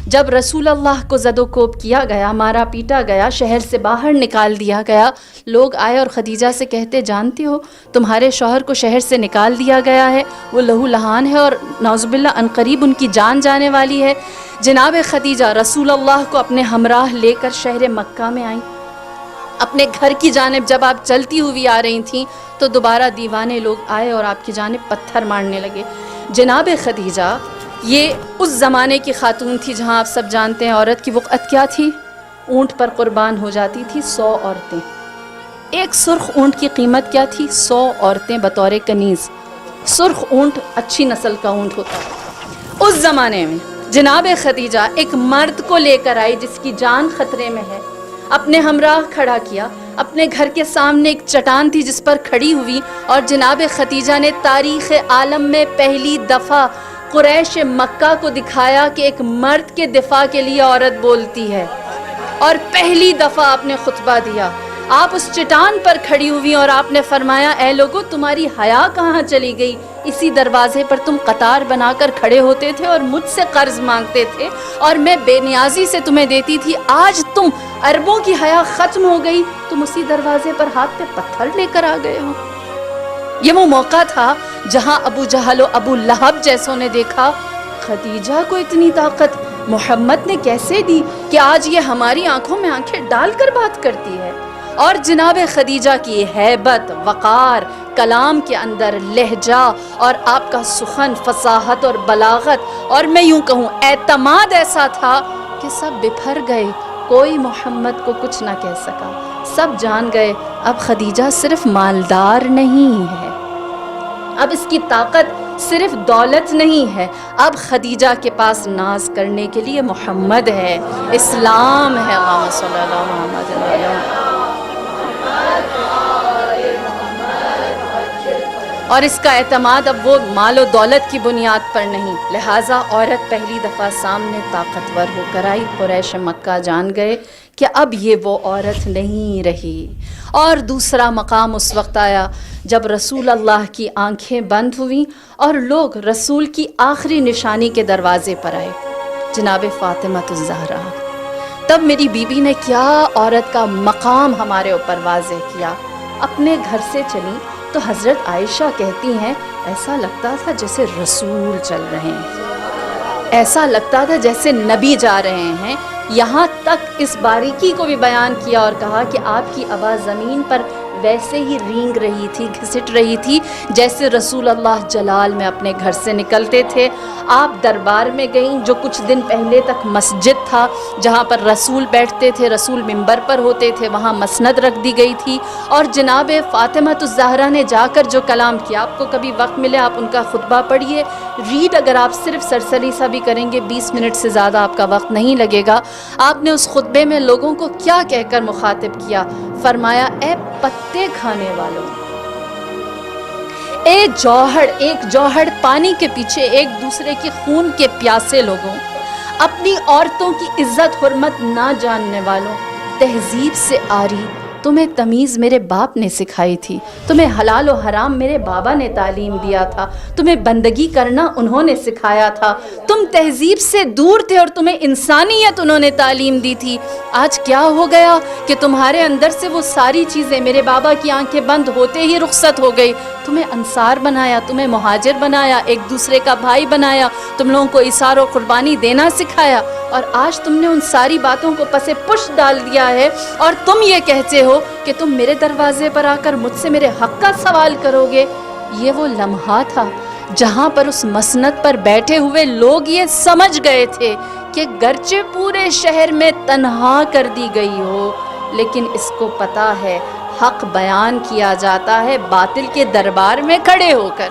جب رسول اللہ کو زد و کوب کیا گیا، مارا پیٹا گیا، شہر سے باہر نکال دیا گیا، لوگ آئے اور خدیجہ سے کہتے جانتے ہو تمہارے شوہر کو شہر سے نکال دیا گیا ہے، وہ لہو لہان ہے اور نعوذ باللہ عنقریب ان کی جان جانے والی ہے۔ جناب خدیجہ رسول اللہ کو اپنے ہمراہ لے کر شہر مکہ میں آئیں۔ اپنے گھر کی جانب جب آپ چلتی ہوئی آ رہی تھیں تو دوبارہ دیوانے لوگ آئے اور آپ کی جانب پتھر مارنے لگے۔ جناب خدیجہ یہ اس زمانے کی خاتون تھی جہاں آپ سب جانتے ہیں عورت کی وقعت کیا تھی، اونٹ پر قربان ہو جاتی تھی 100 عورتیں۔ ایک سرخ اونٹ کی قیمت کیا تھی؟ 100 عورتیں بطور کنیز۔ سرخ اونٹ اچھی نسل کا اونٹ ہوتا ہے۔ اس زمانے میں جناب خدیجہ ایک مرد کو لے کر آئی جس کی جان خطرے میں ہے، اپنے ہمراہ کھڑا کیا، اپنے گھر کے سامنے ایک چٹان تھی جس پر کھڑی ہوئی، اور جناب خدیجہ نے تاریخ عالم میں پہلی دفعہ قریش مکہ کو دکھایا کہ ایک مرد کے دفاع کے لیے عورت بولتی ہے، اور پہلی دفعہ آپ نے خطبہ دیا۔ آپ اس چٹان پر کھڑی ہوئی اور آپ نے فرمایا اے لوگو تمہاری حیا کہاں چلی گئی؟ اسی دروازے پر تم قطار بنا کر کھڑے ہوتے تھے اور مجھ سے قرض مانگتے تھے اور میں بے نیازی سے تمہیں دیتی تھی۔ آج تم عربوں کی حیا ختم ہو گئی، تم اسی دروازے پر ہاتھ پہ پتھر لے کر آ گئے ہو۔ یہ وہ موقع تھا جہاں ابو جہل و ابو لہب جیسوں نے دیکھا خدیجہ کو اتنی طاقت محمد نے کیسے دی کہ آج یہ ہماری آنکھوں میں آنکھیں ڈال کر بات کرتی ہے۔ اور جناب خدیجہ کی ہیبت، وقار، کلام کے اندر لہجہ اور آپ کا سخن، فصاحت اور بلاغت اور میں یوں کہوں اعتماد ایسا تھا کہ سب بپھر گئے، کوئی محمد کو کچھ نہ کہہ سکا، سب جان گئے اب خدیجہ صرف مالدار نہیں ہے، اب اس کی طاقت صرف دولت نہیں ہے، اب خدیجہ کے پاس ناز کرنے کے لیے محمد ہے، اسلام ہے۔ اللہم صلی اللہ محمد علیہ۔ اور اس کا اعتماد اب وہ مال و دولت کی بنیاد پر نہیں، لہٰذا عورت پہلی دفعہ سامنے طاقتور ہو کر آئی۔ قریش مکہ جان گئے کہ اب یہ وہ عورت نہیں رہی۔ اور دوسرا مقام اس وقت آیا جب رسول اللہ کی آنکھیں بند ہوئیں اور لوگ رسول کی آخری نشانی کے دروازے پر آئے، جناب فاطمہ الزہرا۔ تب میری بیوی نے کیا عورت کا مقام ہمارے اوپر واضح کیا۔ اپنے گھر سے چلی تو حضرت عائشہ کہتی ہیں ایسا لگتا تھا جیسے رسول چل رہے ہیں، ایسا لگتا تھا جیسے نبی جا رہے ہیں۔ یہاں تک اس باریکی کو بھی بیان کیا اور کہا کہ آپ کی آواز زمین پر ویسے ہی رینگ رہی تھی، گھسٹ رہی تھی جیسے رسول اللہ جلال میں اپنے گھر سے نکلتے تھے۔ آپ دربار میں گئیں جو کچھ دن پہلے تک مسجد تھا جہاں پر رسول بیٹھتے تھے، رسول منبر پر ہوتے تھے، وہاں مسند رکھ دی گئی تھی، اور جناب فاطمہ الزہرا نے جا کر جو کلام کیا، آپ کو کبھی وقت ملے آپ ان کا خطبہ پڑھیے، ریڈ اگر آپ صرف سرسری سا بھی کریں گے 20 منٹ سے زیادہ آپ کا وقت نہیں لگے گا۔ آپ نے اس خطبے میں لوگوں کو کیا کہہ کر مخاطب کیا؟ فرمایا اے پتے کھانے والوں، ایک جوہر پانی کے پیچھے ایک دوسرے کے خون کے پیاسے لوگوں، اپنی عورتوں کی عزت حرمت نہ جاننے والوں، تہذیب سے آری، تمہیں تمیز میرے باپ نے سکھائی تھی، تمہیں حلال و حرام میرے بابا نے تعلیم دیا تھا، تمہیں بندگی کرنا انہوں نے سکھایا تھا، تم تہذیب سے دور تھے اور تمہیں انسانیت انہوں نے تعلیم دی تھی۔ آج کیا ہو گیا کہ تمہارے اندر سے وہ ساری چیزیں میرے بابا کی آنکھیں بند ہوتے ہی رخصت ہو گئی، تمہیں انصار بنایا، تمہیں مہاجر بنایا، ایک دوسرے کا بھائی بنایا، تم لوگوں کو ایثار و قربانی دینا سکھایا، اور آج تم نے ان ساری باتوں کو پس پش ڈال دیا ہے اور تم یہ کہتے ہو کہ تم میرے دروازے پر آ کر مجھ سے میرے حق کا سوال کرو گے۔ یہ وہ لمحہ تھا جہاں پر اس مسند پر بیٹھے ہوئے لوگ یہ سمجھ گئے تھے کہ گرچہ پورے شہر میں تنہا کر دی گئی ہو لیکن اس کو پتہ ہے حق بیان کیا جاتا ہے باطل کے دربار میں کھڑے ہو کر۔